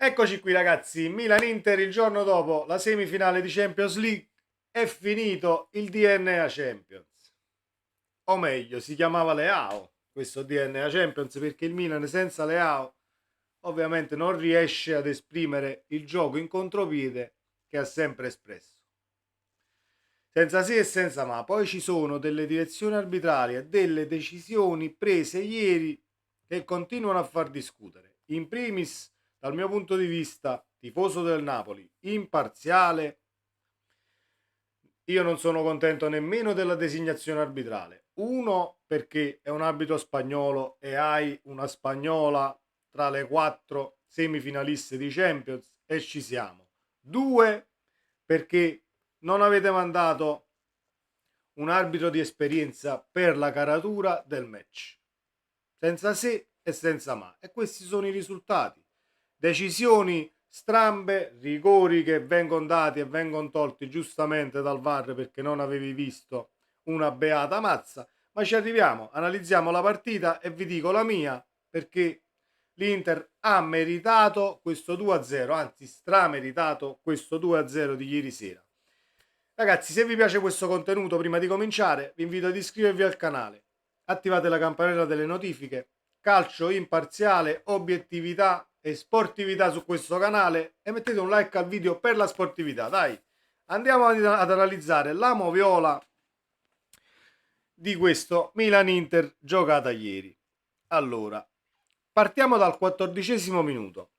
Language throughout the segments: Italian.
Eccoci qui ragazzi, Milan-Inter il giorno dopo la semifinale di Champions League è finito il DNA Champions. O meglio, si chiamava Leao, questo DNA Champions, perché il Milan senza Leao ovviamente non riesce ad esprimere il gioco in contropiede che ha sempre espresso. Senza sì e senza ma. Poi ci sono delle direzioni arbitrali e delle decisioni prese ieri che continuano a far discutere. In primis, dal mio punto di vista, tifoso del Napoli, imparziale, io non sono contento nemmeno della designazione arbitrale. Uno, perché è un arbitro spagnolo e hai una spagnola tra le quattro semifinaliste di Champions e ci siamo. Due, perché non avete mandato un arbitro di esperienza per la caratura del match. Senza se e senza ma. E questi sono i risultati. Decisioni strambe, rigori che vengono dati e vengono tolti giustamente dal VAR perché non avevi visto una beata mazza. Ma ci arriviamo, analizziamo la partita e vi dico la mia perché l'Inter ha meritato questo 2-0, anzi strameritato questo 2-0 di ieri sera. Ragazzi, se vi piace questo contenuto, prima di cominciare, vi invito ad iscrivervi al canale, attivate la campanella delle notifiche, calcio imparziale, obiettività e sportività su questo canale e mettete un like al video per la sportività, dai. Andiamo ad analizzare la moviola di questo Milan-Inter giocata ieri. Allora, partiamo dal 14° minuto.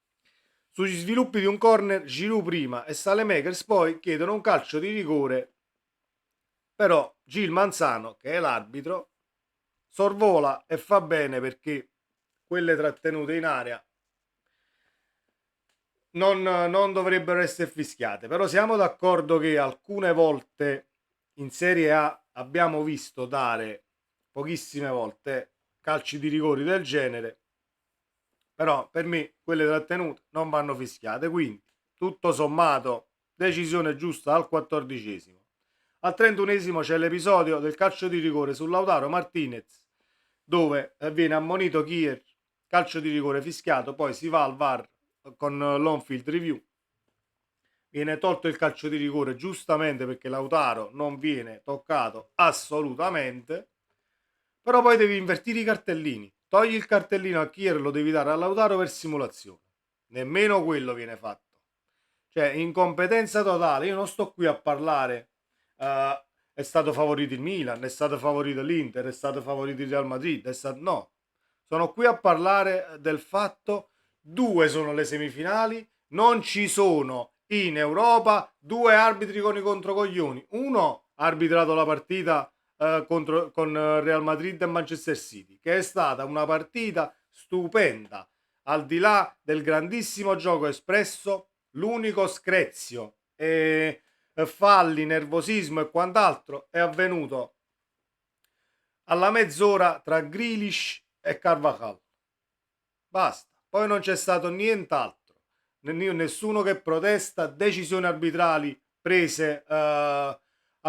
Sugli sviluppi di un corner, Giroud prima e Saelemaekers poi chiedono un calcio di rigore, però Gil Manzano, che è l'arbitro, sorvola e fa bene perché quelle trattenute in area non dovrebbero essere fischiate. Però siamo d'accordo che alcune volte in Serie A abbiamo visto dare pochissime volte calci di rigori del genere, però per me quelle trattenute non vanno fischiate, quindi tutto sommato decisione giusta al 14°. Al 31° c'è l'episodio del calcio di rigore su Lautaro Martinez dove viene ammonito Kier, calcio di rigore fischiato, poi si va al VAR con l'on-field review, viene tolto il calcio di rigore giustamente perché Lautaro non viene toccato assolutamente, però poi devi invertire i cartellini, togli il cartellino a Kier, lo devi dare a Lautaro per simulazione, nemmeno quello viene fatto, cioè incompetenza totale. Io non sto qui a parlare è stato favorito il Milan, è stato favorito l'Inter, è stato favorito il Real Madrid, no, sono qui a parlare del fatto: due sono le semifinali, non ci sono in Europa due arbitri con i controcoglioni. Uno ha arbitrato la partita con Real Madrid e Manchester City, che è stata una partita stupenda, al di là del grandissimo gioco espresso, l'unico screzio e falli, nervosismo e quant'altro è avvenuto alla mezz'ora tra Grealish e Carvajal. Basta, poi non c'è stato nient'altro, nessuno che protesta, decisioni arbitrali prese a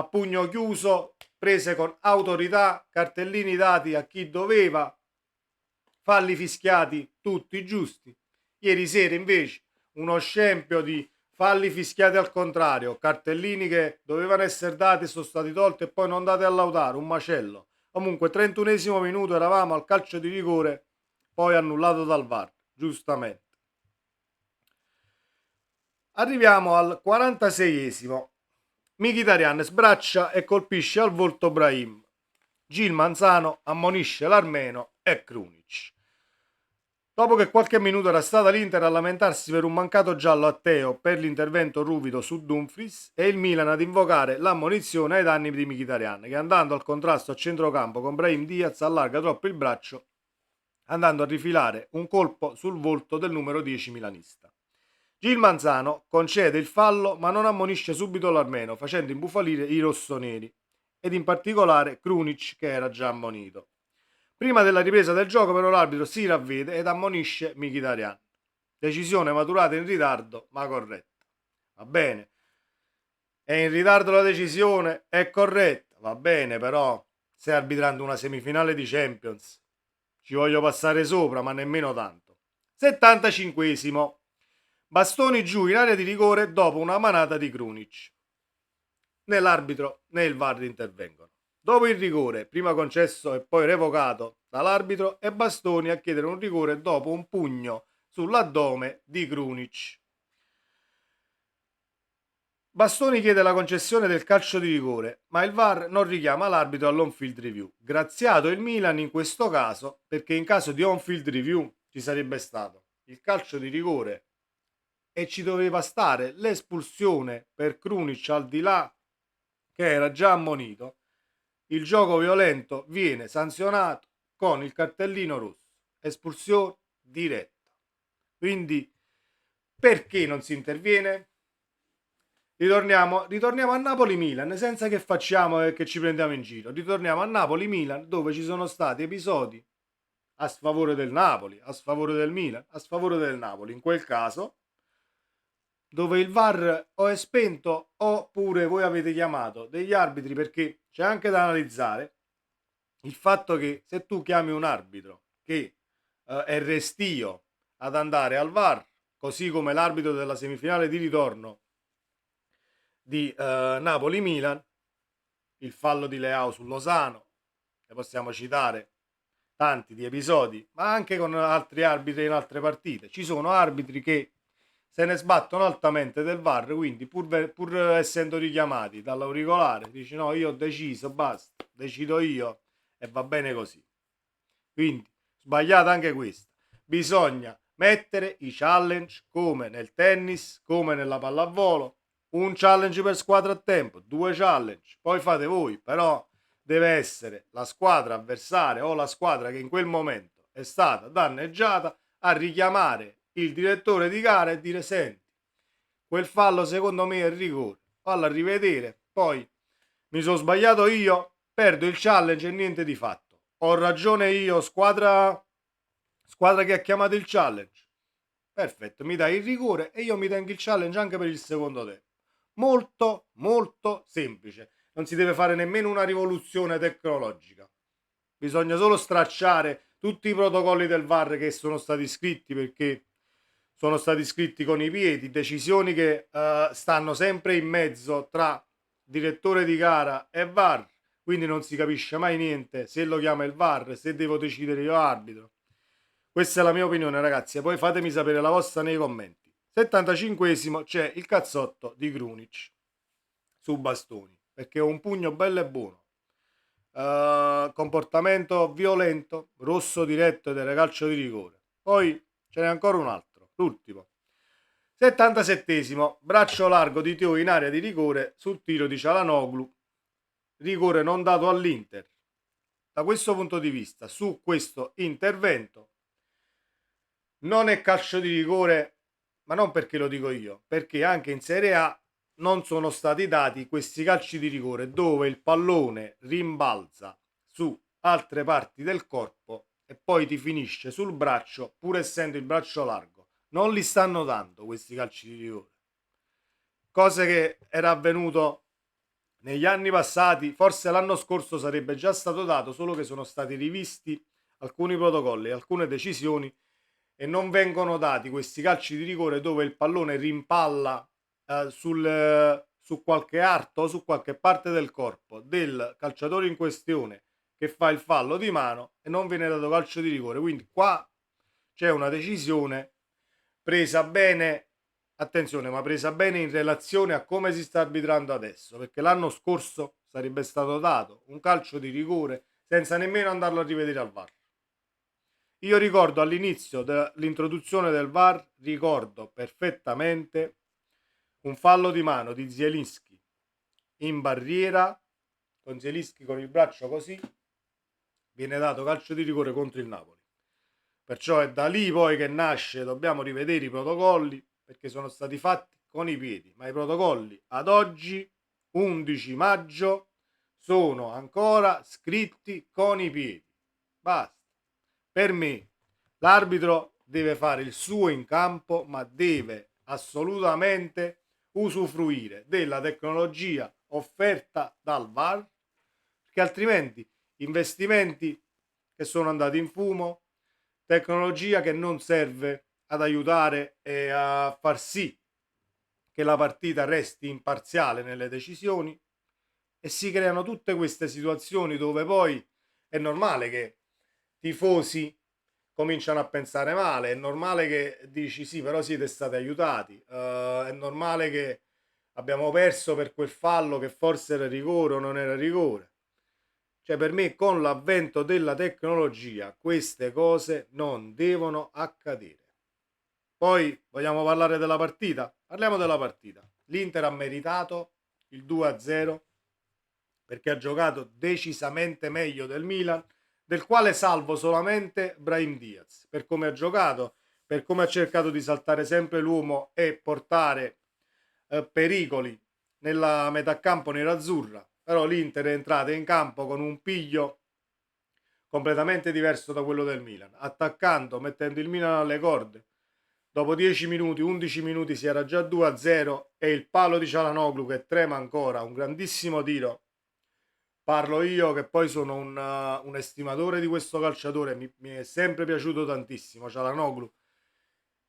pugno chiuso, prese con autorità, cartellini dati a chi doveva, falli fischiati tutti giusti. Ieri sera invece uno scempio di falli fischiati al contrario, cartellini che dovevano essere dati e sono stati tolti e poi non dati a Lautaro, un macello. Comunque 31° minuto eravamo al calcio di rigore, poi annullato dal VAR, giustamente. Arriviamo al 46°. Mkhitaryan sbraccia e colpisce al volto Brahim. Gil Manzano ammonisce l'armeno e Krunic. Dopo che qualche minuto era stata l'Inter a lamentarsi per un mancato giallo a Teo per l'intervento ruvido su Dumfries e il Milan ad invocare l'ammonizione ai danni di Mkhitaryan, che andando al contrasto a centrocampo con Brahim Diaz allarga troppo il braccio, andando a rifilare un colpo sul volto del numero 10 milanista. Gil Manzano concede il fallo ma non ammonisce subito l'armeno, facendo imbufalire i rossoneri, ed in particolare Krunic, che era già ammonito. Prima della ripresa del gioco però l'arbitro si ravvede ed ammonisce Mkhitaryan. Decisione maturata in ritardo ma corretta. Va bene. È in ritardo la decisione, è corretta. Va bene, però stai arbitrando una semifinale di Champions. Ci voglio passare sopra, ma nemmeno tanto. 75°. Bastoni giù in area di rigore dopo una manata di Krunic. Né l'arbitro né il VAR intervengono. Dopo il rigore, prima concesso e poi revocato dall'arbitro, è Bastoni a chiedere un rigore dopo un pugno sull'addome di Krunic. Bastoni chiede la concessione del calcio di rigore, ma il VAR non richiama l'arbitro all'on-field review. Graziato il Milan in questo caso, perché in caso di on-field review ci sarebbe stato il calcio di rigore e ci doveva stare l'espulsione per Krunic, al di là che era già ammonito. Il gioco violento viene sanzionato con il cartellino rosso, espulsione diretta. Quindi perché non si interviene? Ritorniamo a Napoli-Milan, senza che facciamo e che ci prendiamo in giro. Ritorniamo a Napoli-Milan, dove ci sono stati episodi a sfavore del Napoli, a sfavore del Milan, a sfavore del Napoli. In quel caso, dove il VAR o è spento oppure voi avete chiamato degli arbitri, perché c'è anche da analizzare il fatto che se tu chiami un arbitro che è restio ad andare al VAR, così come l'arbitro della semifinale di ritorno di Napoli-Milan, il fallo di Leao su Lozano, ne possiamo citare tanti di episodi, ma anche con altri arbitri in altre partite. Ci sono arbitri che se ne sbattono altamente del VAR, quindi pur essendo richiamati dall'auricolare, dici no, io ho deciso, basta, decido io e va bene così. Quindi sbagliata anche questa. Bisogna mettere i challenge come nel tennis, come nella pallavolo, un challenge per squadra a tempo, 2 challenge, poi fate voi, però deve essere la squadra avversaria o la squadra che in quel momento è stata danneggiata a richiamare il direttore di gara e dire senti, quel fallo secondo me è rigore, fallo a rivedere, poi mi sono sbagliato io, perdo il challenge e niente di fatto. Ho ragione io, squadra che ha chiamato il challenge. Perfetto, mi dai il rigore e io mi tengo il challenge anche per il secondo tempo. Molto, molto semplice. Non si deve fare nemmeno una rivoluzione tecnologica. Bisogna solo stracciare tutti i protocolli del VAR che sono stati scritti, perché sono stati scritti con i piedi, decisioni che stanno sempre in mezzo tra direttore di gara e VAR, quindi non si capisce mai niente se lo chiama il VAR, se devo decidere io arbitro. Questa è la mia opinione, ragazzi, e poi fatemi sapere la vostra nei commenti. 75esimo c'è il cazzotto di Krunic su Bastoni, perché è un pugno bello e buono. Comportamento violento, rosso diretto ed era calcio di rigore. Poi ce n'è ancora un altro, l'ultimo. 77esimo, braccio largo di Teo in area di rigore sul tiro di Cialanoglu, rigore non dato all'Inter. Da questo punto di vista, su questo intervento non è calcio di rigore, ma non perché lo dico io, perché anche in Serie A non sono stati dati questi calci di rigore dove il pallone rimbalza su altre parti del corpo e poi ti finisce sul braccio, pur essendo il braccio largo. Non li stanno dando questi calci di rigore. Cose che era avvenuto negli anni passati, forse l'anno scorso sarebbe già stato dato, solo che sono stati rivisti alcuni protocolli, alcune decisioni e non vengono dati questi calci di rigore dove il pallone rimpalla su qualche arto o su qualche parte del corpo del calciatore in questione che fa il fallo di mano e non viene dato calcio di rigore. Quindi qua c'è una decisione presa bene, attenzione, ma presa bene in relazione a come si sta arbitrando adesso, perché l'anno scorso sarebbe stato dato un calcio di rigore senza nemmeno andarlo a rivedere al VAR. Io ricordo all'inizio dell'introduzione del VAR, ricordo perfettamente un fallo di mano di Zielinski in barriera, con Zielinski con il braccio così, viene dato calcio di rigore contro il Napoli. Perciò è da lì poi che nasce, dobbiamo rivedere i protocolli, perché sono stati fatti con i piedi, ma i protocolli ad oggi, 11 maggio, sono ancora scritti con i piedi. Basta. Per me l'arbitro deve fare il suo in campo, ma deve assolutamente usufruire della tecnologia offerta dal VAR, perché altrimenti investimenti che sono andati in fumo, tecnologia che non serve ad aiutare e a far sì che la partita resti imparziale nelle decisioni, e si creano tutte queste situazioni dove poi è normale che tifosi cominciano a pensare male, è normale che dici sì, però siete stati aiutati, è normale che abbiamo perso per quel fallo che forse era rigore o non era rigore. Cioè, per me, con l'avvento della tecnologia, queste cose non devono accadere. Poi vogliamo parlare della partita? Parliamo della partita. L'Inter ha meritato il 2-0 perché ha giocato decisamente meglio del Milan, del quale salvo solamente Brahim Diaz, per come ha giocato, per come ha cercato di saltare sempre l'uomo e portare pericoli nella metà campo nerazzurra. Però l'Inter è entrata in campo con un piglio completamente diverso da quello del Milan, attaccando, mettendo il Milan alle corde. Dopo 10 minuti, 11 minuti si era già 2-0 e il palo di Cialanoglu che trema ancora, un grandissimo tiro. Parlo io che poi sono un estimatore di questo calciatore, mi è sempre piaciuto tantissimo Cialanoglu,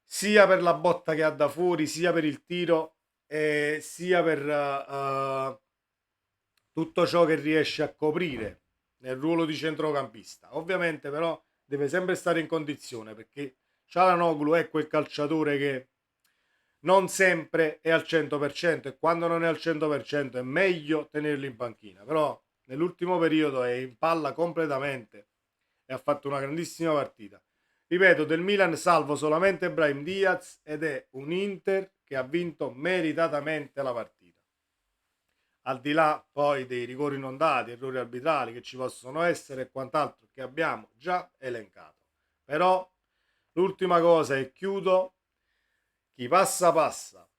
sia per la botta che ha da fuori, sia per il tiro, e sia per tutto ciò che riesce a coprire nel ruolo di centrocampista. Ovviamente però deve sempre stare in condizione, perché Cialanoglu è quel calciatore che non sempre è al 100% e quando non è al 100% è meglio tenerlo in panchina, però nell'ultimo periodo è in palla completamente e ha fatto una grandissima partita. Ripeto, del Milan salvo solamente Brahim Diaz ed è un Inter che ha vinto meritatamente la partita. Al di là poi dei rigori non dati, errori arbitrali che ci possono essere e quant'altro che abbiamo già elencato. Però l'ultima cosa e chiudo, chi passa passa.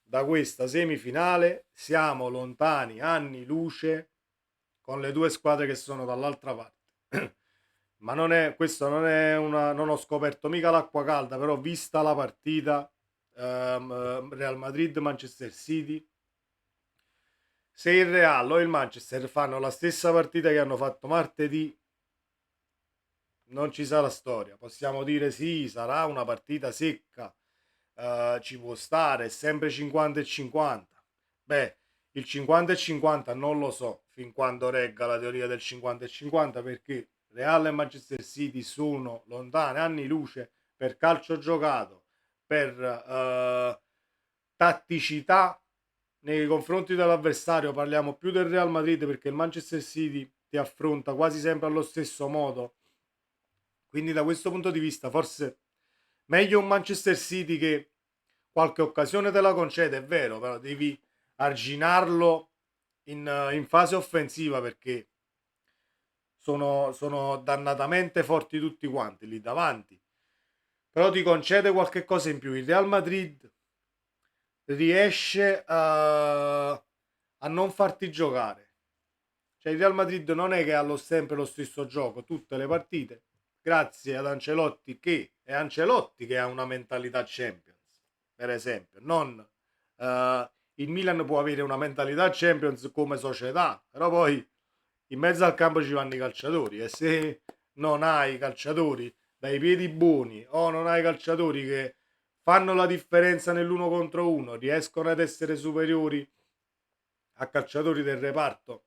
Da questa semifinale siamo lontani anni luce con le due squadre che sono dall'altra parte. Ma non è, questo non è una, non ho scoperto mica l'acqua calda, però vista la partita Real Madrid-Manchester City, se il Real o il Manchester fanno la stessa partita che hanno fatto martedì, non ci sarà storia. Possiamo dire sì, sarà una partita secca, ci può stare, è sempre 50 e 50. Beh, il 50 e 50 non lo so fin quando regga la teoria del 50 e 50, perché Real e Manchester City sono lontane anni luce per calcio giocato, per tatticità nei confronti dell'avversario. Parliamo più del Real Madrid perché il Manchester City ti affronta quasi sempre allo stesso modo, quindi da questo punto di vista forse meglio un Manchester City che qualche occasione te la concede, è vero, però devi arginarlo in fase offensiva, perché sono dannatamente forti tutti quanti lì davanti. Però ti concede qualche cosa in più. Il Real Madrid riesce a non farti giocare. Cioè il Real Madrid non è che ha sempre lo stesso gioco tutte le partite, grazie ad Ancelotti, che è Ancelotti che ha una mentalità Champions, per esempio. Non il Milan può avere una mentalità Champions come società, però poi in mezzo al campo ci vanno i calciatori, e se non hai calciatori dai piedi buoni o non hai calciatori che fanno la differenza nell'uno contro uno, riescono ad essere superiori a calciatori del reparto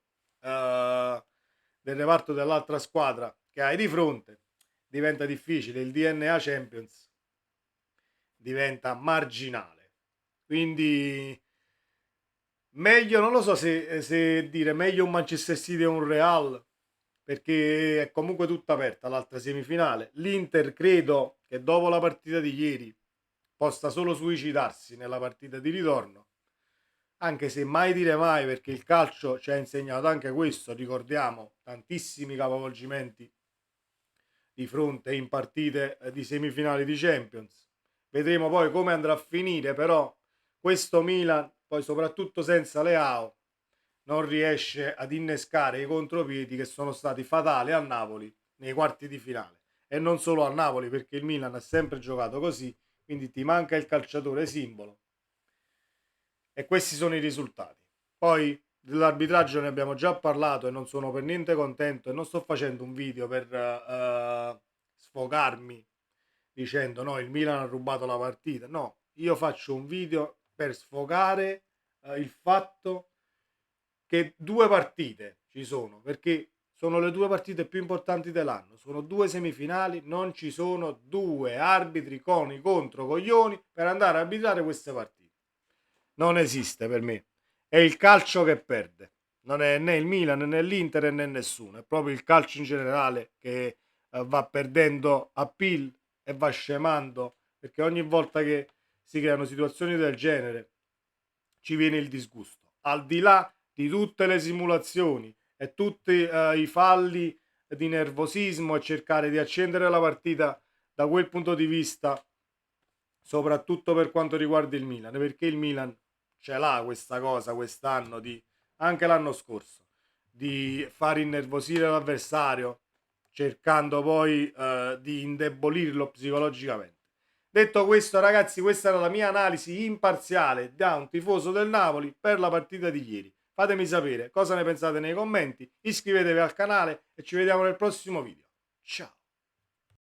dell'altra squadra che hai di fronte, diventa difficile. Il DNA Champions diventa marginale. Quindi meglio, non lo so se dire meglio un Manchester City o un Real, perché è comunque tutta aperta l'altra semifinale. L'Inter credo che dopo la partita di ieri possa solo suicidarsi nella partita di ritorno, anche se mai dire mai, perché il calcio ci ha insegnato anche questo. Ricordiamo tantissimi capovolgimenti di fronte in partite di semifinali di Champions. Vedremo poi come andrà a finire, però questo Milan, poi soprattutto senza Leao, non riesce ad innescare i contropiedi che sono stati fatali a Napoli nei quarti di finale. E non solo a Napoli, perché il Milan ha sempre giocato così, quindi ti manca il calciatore simbolo. E questi sono i risultati. Poi dell'arbitraggio ne abbiamo già parlato e non sono per niente contento, e non sto facendo un video per sfogarmi dicendo no, il Milan ha rubato la partita. No, io faccio un video per sfogare il fatto che due partite ci sono, perché sono le due partite più importanti dell'anno, sono due semifinali, non ci sono due arbitri con i controcoglioni per andare a arbitrare queste partite. Non esiste per me. È il calcio che perde. Non è né il Milan né l'Inter né nessuno, è proprio il calcio in generale che va perdendo appeal e va scemando, perché ogni volta che si creano situazioni del genere ci viene il disgusto. Al di là di tutte le simulazioni e tutti i falli di nervosismo e cercare di accendere la partita da quel punto di vista, soprattutto per quanto riguarda il Milan, perché il Milan ce l'ha questa cosa quest'anno, anche l'anno scorso, di far innervosire l'avversario cercando poi di indebolirlo psicologicamente. Detto questo, ragazzi, questa era la mia analisi imparziale da un tifoso del Napoli per la partita di ieri. Fatemi sapere cosa ne pensate nei commenti, iscrivetevi al canale e ci vediamo nel prossimo video. Ciao!